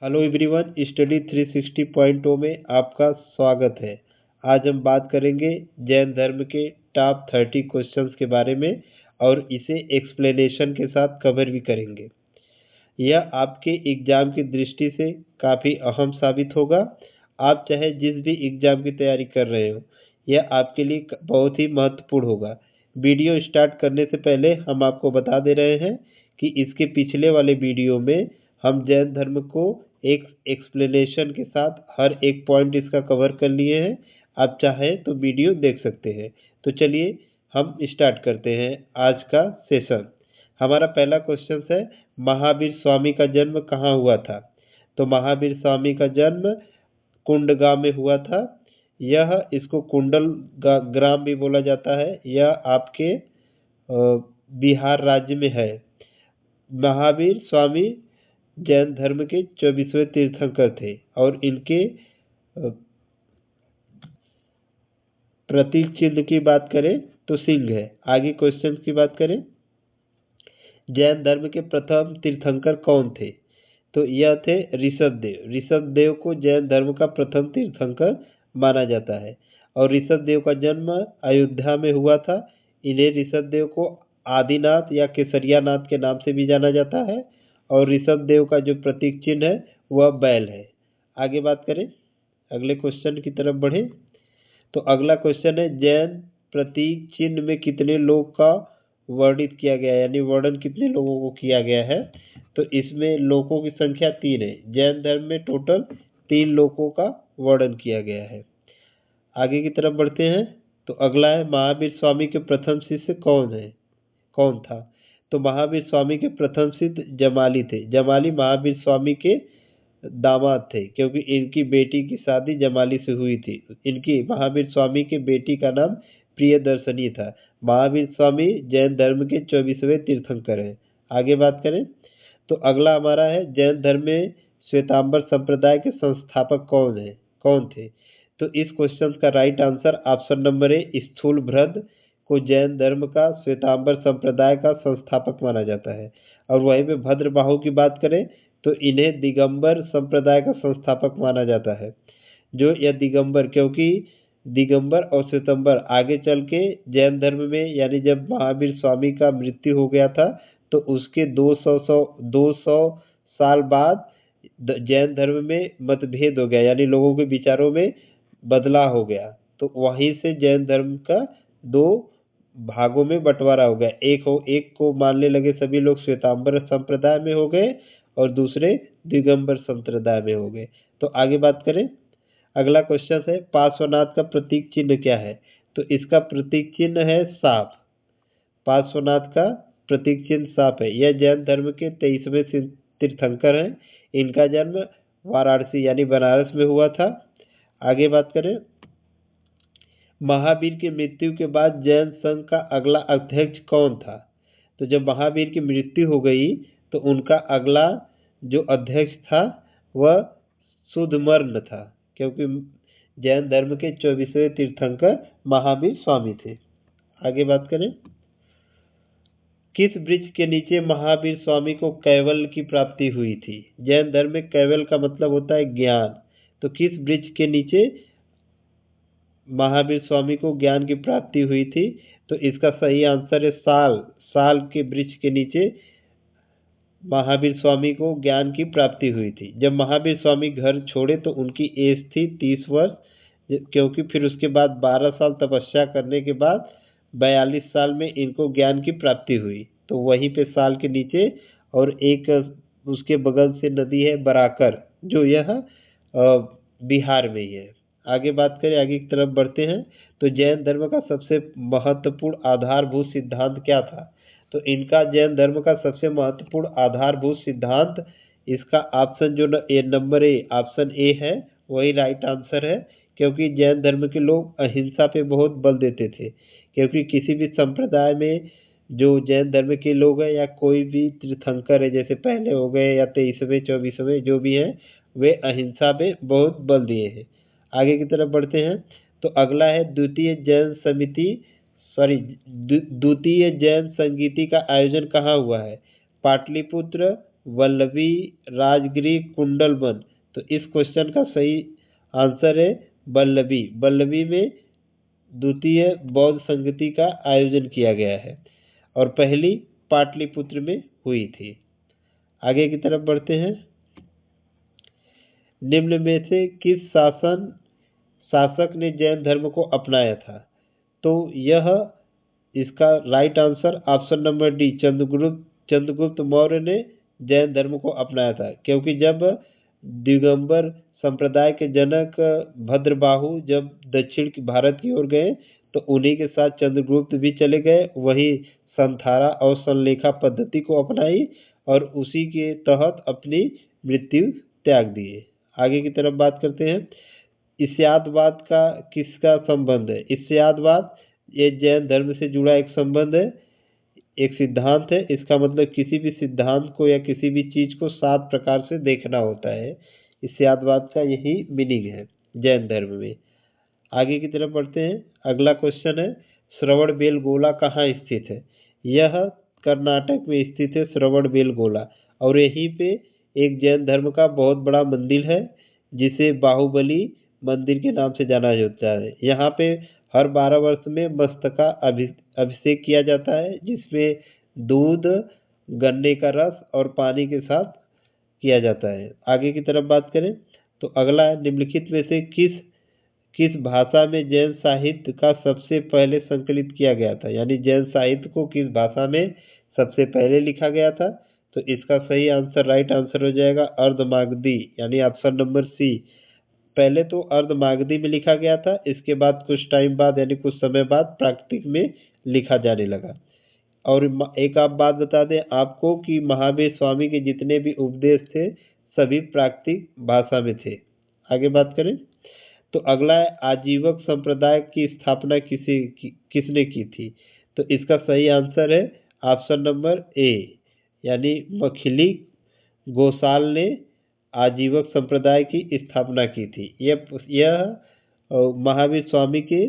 Hello everyone, study 360.0 में आपका स्वागत है। आज हम बात करेंगे जैन धर्म के टॉप 30 क्वेश्चंस के बारे में और इसे एक्सप्लेनेशन के साथ कवर भी करेंगे। यह आपके एग्ज़ाम की दृष्टि से काफ़ी अहम साबित होगा। आप चाहे जिस भी एग्ज़ाम की तैयारी कर रहे हो, यह आपके लिए बहुत ही महत्वपूर्ण होगा। वीडियो स्टार्ट करने से पहले हम आपको बता दे रहे हैं कि इसके पिछले वाले वीडियो में हम जैन धर्म को एक एक्सप्लेनेशन के साथ हर एक पॉइंट इसका कवर कर लिए हैं। आप चाहें तो वीडियो देख सकते हैं। तो चलिए हम स्टार्ट करते हैं आज का सेशन। हमारा पहला क्वेश्चन है, महावीर स्वामी का जन्म कहाँ हुआ था? तो महावीर स्वामी का जन्म कुंडगांव में हुआ था। यह इसको कुंडल ग्राम भी बोला जाता है। यह आपके बिहार राज्य में है। महावीर स्वामी जैन धर्म के 24वें तीर्थंकर थे और इनके प्रतीक चिन्ह की बात करें तो सिंह है। आगे क्वेश्चन की बात करें, जैन धर्म के प्रथम तीर्थंकर कौन थे? तो यह थे ऋषभदेव। ऋषभदेव को जैन धर्म का प्रथम तीर्थंकर माना जाता है और ऋषभदेव का जन्म अयोध्या में हुआ था। इन्हें ऋषभदेव को आदिनाथ या केसरिया नाथ के नाम से भी जाना जाता है और ऋषभदेव का जो प्रतीक चिन्ह है वह बैल है। आगे बात करें, अगले क्वेश्चन की तरफ बढ़े तो अगला क्वेश्चन है, जैन प्रतीक चिन्ह में कितने लोग का वर्णित किया गया है, यानी वर्णन कितने लोगों को किया गया है? तो इसमें लोगों की संख्या 3 है। जैन धर्म में टोटल 3 लोगों का वर्णन किया गया है। आगे की तरफ बढ़ते हैं तो अगला है, महावीर स्वामी के प्रथम शिष्य कौन था? तो महावीर स्वामी के प्रथम शिष्य जमाली थे। जमाली महावीर स्वामी के दामाद थे क्योंकि इनकी बेटी की शादी जमाली से हुई थी। इनकी महावीर स्वामी के बेटी का नाम प्रियदर्शनी था। महावीर स्वामी जैन धर्म के 24वें तीर्थंकर हैं। आगे बात करें तो अगला हमारा है, जैन धर्म में श्वेतांबर संप्रदाय के संस्थापक कौन थे? तो इस क्वेश्चन का right answer option number A, Sthulabhadra को जैन धर्म का श्वेतांबर संप्रदाय का संस्थापक माना जाता है। और वहीं पे भद्रबाहु की बात करें तो इन्हें दिगंबर संप्रदाय का संस्थापक माना जाता है। जो यह दिगंबर, क्योंकि दिगंबर और श्वेतांबर आगे चल के जैन धर्म में, यानी जब महावीर स्वामी का मृत्यु हो गया था तो उसके 200 साल बाद जैन धर्म में मतभेद हो गया, यानी लोगों के विचारों में बदलाव हो गया। तो वहीं से जैन धर्म का 2 भागों में बंटवारा हो गया। एक को मानने लगे सभी लोग, श्वेतांबर संप्रदाय में हो गए और दूसरे दिगंबर संप्रदाय में हो गए। तो आगे बात करें, अगला क्वेश्चन है, पार्श्वनाथ का प्रतीक चिन्ह क्या है? तो इसका प्रतीक चिन्ह है सांप। पार्श्वनाथ का प्रतीक चिन्ह सांप है। यह जैन धर्म के 23वें तीर्थंकर हैं। इनका जन्म वाराणसी यानी बनारस में हुआ था। आगे बात करें, महावीर की मृत्यु के बाद जैन संघ का अगला अध्यक्ष कौन था? तो जब महावीर की मृत्यु हो गई तो उनका अगला जो अध्यक्ष था वह सुधमर्म था, क्योंकि जैन धर्म के 24वें तीर्थंकर महावीर स्वामी थे। आगे बात करें, किस वृक्ष के नीचे महावीर स्वामी को कैवल्य की प्राप्ति हुई थी? जैन धर्म में कैवल्य का मतलब होता है ज्ञान। तो किस वृक्ष के नीचे महावीर स्वामी को ज्ञान की प्राप्ति हुई थी? तो इसका सही आंसर है साल के वृक्ष के नीचे महावीर स्वामी को ज्ञान की प्राप्ति हुई थी। जब महावीर स्वामी घर छोड़े तो उनकी एज थी 30 वर्ष, क्योंकि फिर उसके बाद 12 साल तपस्या करने के बाद 42 साल में इनको ज्ञान की प्राप्ति हुई। तो वहीं पे साल के नीचे, और एक उसके बगल से नदी है बराकर, जो यह बिहार में ही है। आगे बात करें, आगे की तरफ बढ़ते हैं तो जैन धर्म का सबसे महत्वपूर्ण आधारभूत सिद्धांत क्या था? तो इनका जैन धर्म का सबसे महत्वपूर्ण आधारभूत सिद्धांत, इसका ऑप्शन जो नंबर ए, ऑप्शन ए है वही राइट आंसर है। क्योंकि जैन धर्म के लोग अहिंसा पे बहुत बल देते थे, क्योंकि किसी भी संप्रदाय में जो जैन धर्म के लोग हैं या कोई भी तीर्थंकर है, जैसे पहले हो गए या 23वें 24वें जो भी हैं, वे अहिंसा पे बहुत बल दिए हैं। आगे की तरफ बढ़ते हैं तो अगला है, द्वितीय जैन संगीति का आयोजन कहाँ हुआ है? पाटलिपुत्र, वल्लभी, राजगिरी, कुंडलवन। तो इस क्वेश्चन का सही आंसर है वल्लभी। वल्लभी में द्वितीय बौद्ध संगति का आयोजन किया गया है और पहली पाटलिपुत्र में हुई थी। आगे की तरफ बढ़ते हैं। निम्न में से किस शासक ने जैन धर्म को अपनाया था? तो यह इसका right answer option number D, Chandragupta Maurya ने जैन धर्म को अपनाया था। क्योंकि जब दिगंबर संप्रदाय के जनक भद्रबाहु जब दक्षिण भारत की ओर गए तो उन्हीं के साथ चंद्रगुप्त भी चले गए, वही संथारा और संलेखा पद्धति को अपनाई और उसी के तहत अपनी मृत्यु त्याग दिए। आगे की तरफ बात करते हैं। इस्यादवाद का किसका संबंध है? इस्यादवाद ये जैन धर्म से जुड़ा एक संबंध है, एक सिद्धांत है। इसका मतलब किसी भी सिद्धांत को या किसी भी चीज को 7 प्रकार से देखना होता है। इस्यादवाद का यही मीनिंग है जैन धर्म में। आगे की तरफ बढ़ते हैं। अगला क्वेश्चन है श्रवणबेलगोला कहाँ स्थित है? यह कर्नाटक में स्थित है श्रवणबेलगोला, और यहीं पे एक जैन धर्म का बहुत बड़ा मंदिर है जिसे बाहुबली मंदिर के नाम से जाना जाता है। यहाँ पे हर 12 वर्ष में मस्तका अभिषेक किया जाता है, जिसमें दूध, गन्ने का रस और पानी के साथ किया जाता है। आगे की तरफ बात करें तो अगला है निम्नलिखित में से किस भाषा में जैन साहित्य का सबसे पहले संकलित किया गया था? यानी जैन साहित्य को किस भाषा में सबसे पहले लिखा गया था? तो इसका सही आंसर, राइट आंसर हो जाएगा अर्धमागधी, यानी ऑप्शन नंबर सी। पहले तो अर्धमागधी में लिखा गया था, इसके बाद कुछ टाइम बाद यानी कुछ समय बाद प्राकृतिक में लिखा जाने लगा। और एक आप बात बता दें आपको कि महावीर स्वामी के जितने भी उपदेश थे सभी प्राकृतिक भाषा में थे। आगे बात करें तो अगला है आजीवक संप्रदाय की स्थापना किसने की थी? तो इसका सही आंसर है ऑप्शन नंबर ए, यानी मखिली गोसाल ने आजीवक संप्रदाय की स्थापना की थी। यह महावीर स्वामी के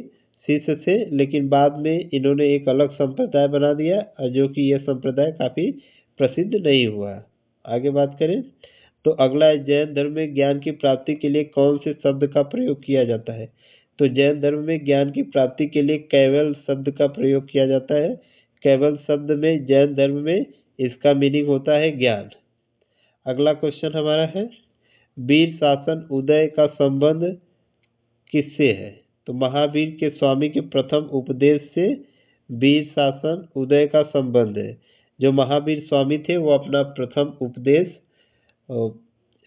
शिष्य थे, लेकिन बाद में इन्होंने एक अलग संप्रदाय बना दिया जो कि यह संप्रदाय काफी प्रसिद्ध नहीं हुआ। आगे बात करें तो अगला है जैन धर्म में ज्ञान की प्राप्ति के लिए कौन से शब्द का प्रयोग किया जाता है? तो जैन धर्म में ज्ञान की प्राप्ति के लिए कैवल शब्द का प्रयोग किया जाता है। कैवल शब्द में जैन धर्म में इसका मीनिंग होता है ज्ञान। अगला क्वेश्चन हमारा है वीर शासन उदय का संबंध किससे है? तो महावीर के स्वामी के प्रथम उपदेश से वीर शासन उदय का संबंध है। जो महावीर स्वामी थे वो अपना प्रथम उपदेश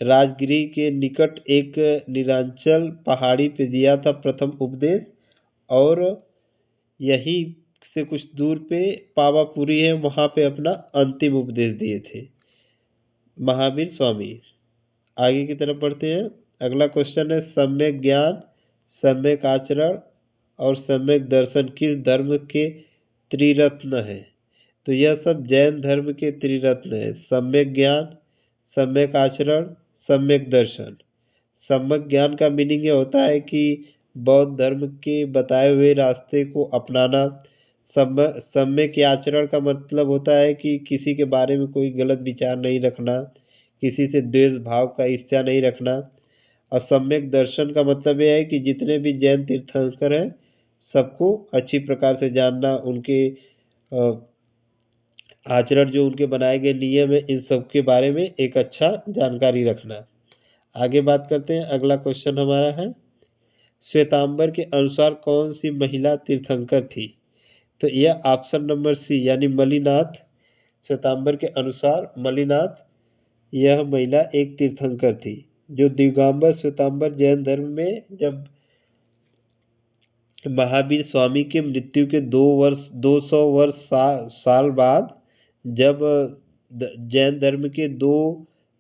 राजगिरी के निकट एक नीलांचल पहाड़ी पे दिया था प्रथम उपदेश, और यहीं से कुछ दूर पे पावापुरी है, वहां पे अपना अंतिम उपदेश दिए थे महावीर स्वामी। आगे की तरफ बढ़ते हैं। अगला क्वेश्चन है सम्यक ज्ञान, सम्यक आचरण और सम्यक दर्शन किस धर्म के त्रिरत्न है? तो यह सब जैन धर्म के त्रिरत्न है। सम्यक ज्ञान, सम्यक आचरण, सम्यक दर्शन। सम्यक ज्ञान का मीनिंग ये होता है कि बौद्ध धर्म के बताए हुए रास्ते को अपनाना। सम्यक आचरण का मतलब होता है कि किसी के बारे में कोई गलत विचार नहीं रखना, किसी से द्वेष भाव का इच्छा नहीं रखना। और सम्यक दर्शन का मतलब यह है कि जितने भी जैन तीर्थंकर हैं सबको अच्छी प्रकार से जानना, उनके आचरण जो उनके बनाए गए नियम है इन सब के बारे में एक अच्छा जानकारी रखना। आगे बात करते हैं। अगला क्वेश्चन हमारा है श्वेतांबर के अनुसार कौन सी महिला तीर्थंकर थी? तो यह ऑप्शन नंबर सी, यानी मलिनाथ। श्वेतांबर के अनुसार मलिनाथ यह महिला एक तीर्थंकर थी। जो दिगंबर श्वेतांबर जैन धर्म में जब महावीर स्वामी के मृत्यु के 200 साल बाद जब जैन धर्म के 2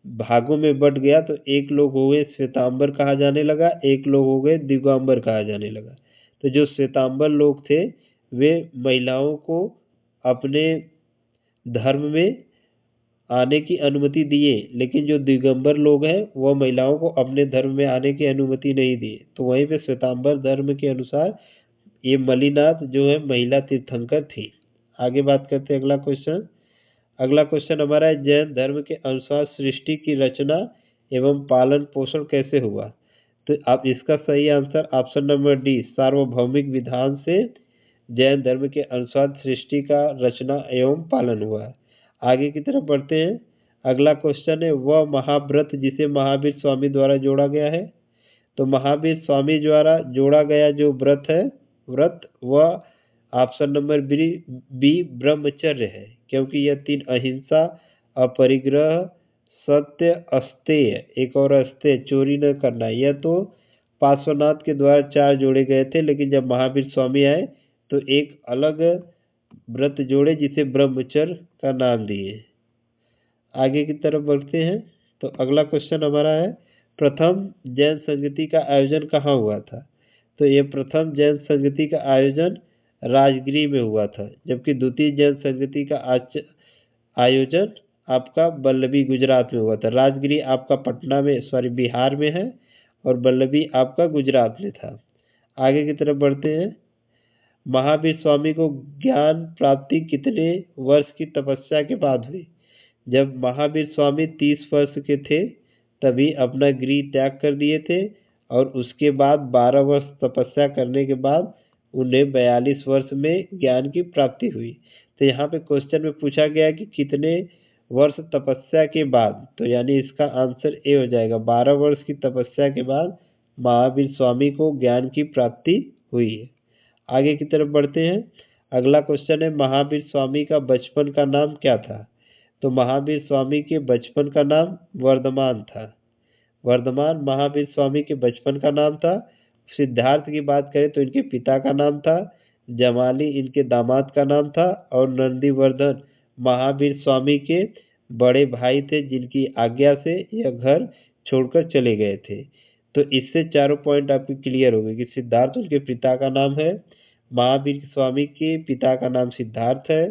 भागों में बट गया तो एक लोग हो गए श्वेतांबर कहा जाने लगा, एक लोग हो गए दिगंबर कहा जाने लगा। तो जो श्वेतांबर लोग थे वे महिलाओं को अपने धर्म में आने की अनुमति दिए, लेकिन जो दिगंबर लोग हैं वह महिलाओं को अपने धर्म में आने की अनुमति नहीं दिए। तो वहीं पे श्वेतांबर धर्म के अनुसार ये मलिनाथ जो है महिला तीर्थंकर थी। आगे बात करते हैं। अगला क्वेश्चन अगला क्वेश्चन हमारा है, जैन धर्म के अनुसार सृष्टि की रचना एवं पालन पोषण कैसे हुआ? तो आप इसका सही आंसर ऑप्शन नंबर डी, सार्वभौमिक विधान से जैन धर्म के अनुसार सृष्टि का रचना एवं पालन हुआ। आगे की तरफ बढ़ते हैं। अगला क्वेश्चन है, वह महाव्रत जिसे महावीर स्वामी द्वारा जोड़ा गया है? तो महावीर स्वामी द्वारा जोड़ा गया जो व्रत वह ऑप्शन नंबर बी ब्रह्मचर्य है, क्योंकि यह 3 अहिंसा, अपरिग्रह, सत्य, अस्तेय, एक और अस्तेय, चोरी न करना, यह तो पार्श्वनाथ के द्वारा 4 जोड़े गए थे, लेकिन जब महावीर स्वामी आए तो एक अलग व्रत जोड़े जिसे ब्रह्मचर्य का नाम दिए। आगे की तरफ बढ़ते हैं। तो अगला क्वेश्चन हमारा है, प्रथम जैन संगति का आयोजन कहाँ हुआ था? तो ये प्रथम जैन संगति का आयोजन राजगीर में हुआ था, जबकि द्वितीय जैन संगति का आयोजन आपका वल्लभी गुजरात में हुआ था। राजगीर आपका पटना में बिहार में है और वल्लभी आपका गुजरात में था। आगे की तरफ बढ़ते हैं। महावीर स्वामी को ज्ञान प्राप्ति कितने वर्ष की तपस्या के बाद हुई? जब महावीर स्वामी 30 वर्ष के थे तभी अपना गृह त्याग कर दिए थे और उसके बाद 12 वर्ष तपस्या करने के बाद उन्हें 42 वर्ष में ज्ञान की प्राप्ति हुई। तो यहाँ पे क्वेश्चन में पूछा गया कि कितने वर्ष तपस्या के बाद, तो यानी इसका आंसर ए हो जाएगा, 12 वर्ष की तपस्या के बाद महावीर स्वामी को ज्ञान की प्राप्ति हुई है। आगे की तरफ बढ़ते हैं। अगला क्वेश्चन है, महावीर स्वामी का बचपन का नाम क्या था? तो महावीर स्वामी के बचपन का नाम वर्धमान था। वर्धमान महावीर स्वामी के बचपन का नाम था। सिद्धार्थ की बात करें तो इनके पिता का नाम था, जमाली इनके दामाद का नाम था और नंदीवर्धन महावीर स्वामी के बड़े भाई थे, जिनकी आज्ञा से यह घर छोड़कर चले गए थे। तो इससे चारों पॉइंट आपके क्लियर हो गए कि सिद्धार्थ उनके पिता का नाम है, महावीर स्वामी के पिता का नाम सिद्धार्थ है।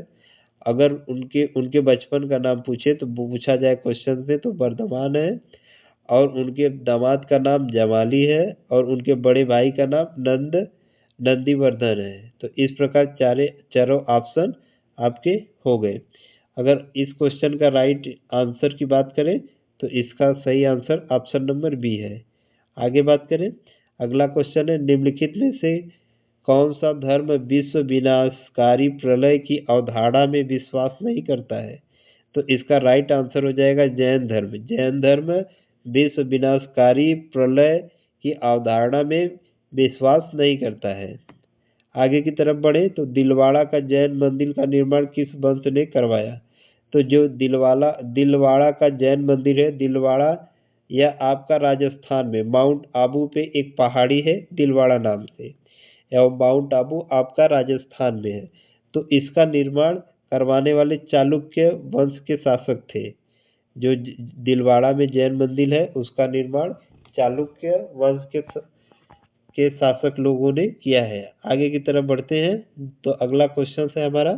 अगर उनके बचपन का नाम पूछे तो पूछा जाए क्वेश्चन से तो वर्धमान है, और उनके दामाद का नाम जमाली है और उनके बड़े भाई का नाम नंदीवर्धन है। तो इस प्रकार चारों ऑप्शन आपके हो गए। अगर इस क्वेश्चन का राइट आंसर की बात करें तो इसका सही आंसर ऑप्शन नंबर बी है। आगे बात करें। अगला क्वेश्चन है, निम्नलिखित में से कौन सा धर्म विश्व विनाशकारी प्रलय की अवधारणा में विश्वास नहीं करता है? तो इसका राइट आंसर हो जाएगा जैन धर्म। जैन धर्म विश्व विनाशकारी प्रलय की अवधारणा में विश्वास नहीं करता है। आगे की तरफ बढ़े तो दिलवाड़ा का जैन मंदिर का निर्माण किस वंश ने करवाया? तो जो दिलवाड़ा का जैन मंदिर है, दिलवाड़ा यह आपका राजस्थान में माउंट आबू पे एक पहाड़ी है दिलवाड़ा नाम से, एवं माउंट आबू आपका राजस्थान में है। तो इसका निर्माण करवाने वाले चालुक्य वंश के शासक थे। जो दिलवाड़ा में जैन मंदिर है उसका निर्माण चालुक्य वंश के शासक लोगों ने किया है। आगे की तरफ बढ़ते हैं। तो अगला क्वेश्चन है हमारा,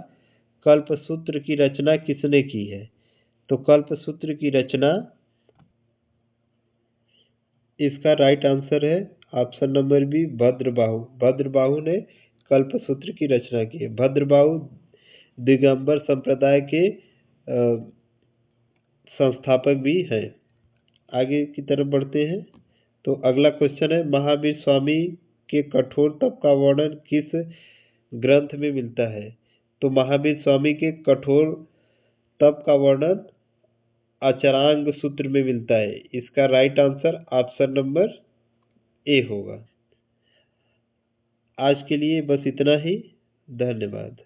कल्पसूत्र की रचना किसने की है? तो कल्पसूत्र की रचना, इसका राइट आंसर है option number B Bhadrabahu. Bhadrabahu ने कल्पसूत्र की रचना की है। भद्रबाहु दिगंबर संप्रदाय के संस्थापक भी हैं। आगे की तरफ बढ़ते हैं। तो अगला क्वेश्चन है, महावीर स्वामी के कठोर तप का वर्णन किस ग्रंथ में मिलता है? तो महावीर स्वामी के कठोर तप का वर्णन अचरांग सूत्र में मिलता है। इसका राइट आंसर ऑप्शन नंबर ए होगा। आज के लिए बस इतना ही। धन्यवाद।